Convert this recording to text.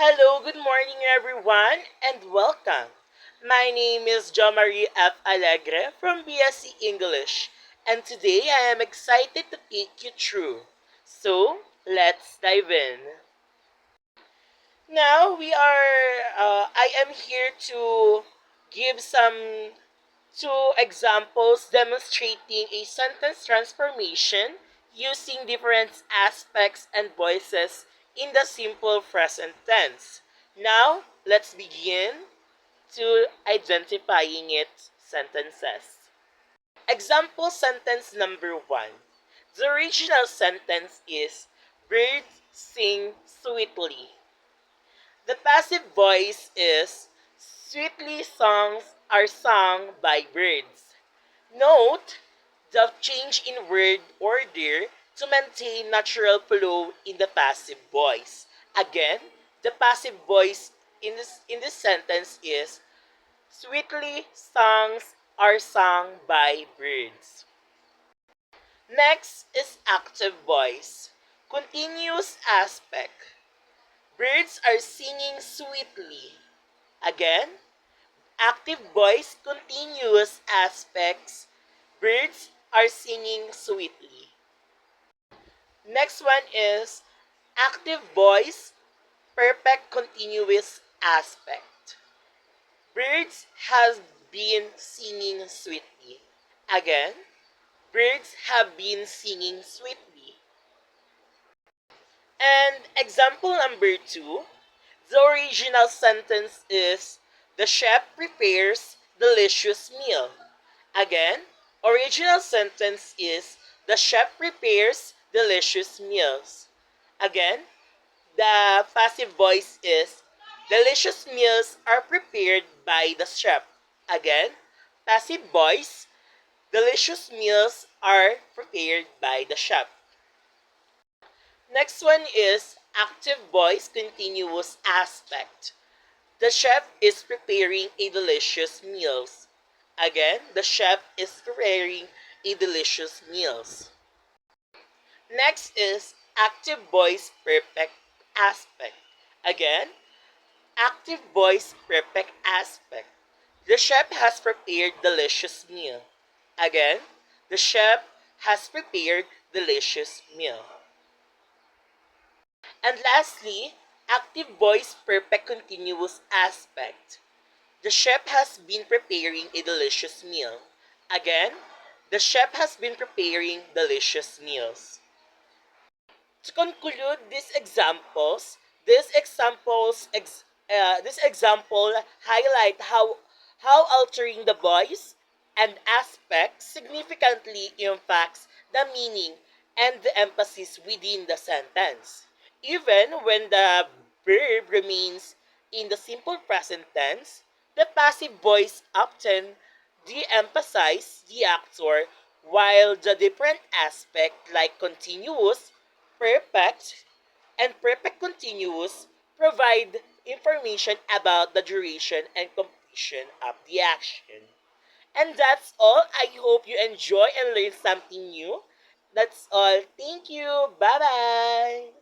Hello, good morning everyone, and welcome. My name is Jo Marie F. Alegre from BSc English, and today I am excited to take you through. So, let's dive in. Now, I am here to give some two examples demonstrating a sentence transformation using different aspects and voices in the simple present tense. Now, let's begin to identifying its sentences. Example sentence number one. The original sentence is birds sing sweetly. The passive voice is sweetly songs are sung by birds. Note the change in word order to maintain natural flow in the passive voice. Again, the passive voice in this sentence is sweetly songs are sung by birds. Next is active voice. Continuous aspect. Birds are singing sweetly. Again, active voice continuous aspects. Birds are singing sweetly. Next one is active voice perfect continuous aspect. Birds have been singing sweetly. Again, birds have been singing sweetly. And example number two, the original sentence is the chef prepares delicious meal. Again, original sentence is the chef prepares delicious meals. Again, the passive voice is delicious meals are prepared by the chef. Again, passive voice delicious meals are prepared by the chef. Next one is active voice continuous aspect. The chef is preparing a delicious meals. Again, the chef is preparing a delicious meals. Next is active voice perfect aspect. Again, active voice perfect aspect. The chef has prepared delicious meal. Again, the chef has prepared delicious meal. And lastly, active voice perfect continuous aspect. The chef has been preparing a delicious meal. Again, the chef has been preparing delicious meals. To conclude this example highlight how altering the voice and aspect significantly impacts the meaning and the emphasis within the sentence. Even when the verb remains in the simple present tense, the passive voice often de-emphasize the actor while the different aspect like continuous, perfect, and perfect continuous provide information about the duration and completion of the action. And that's all. I hope you enjoy and learn something new. That's all. Thank you. Bye bye.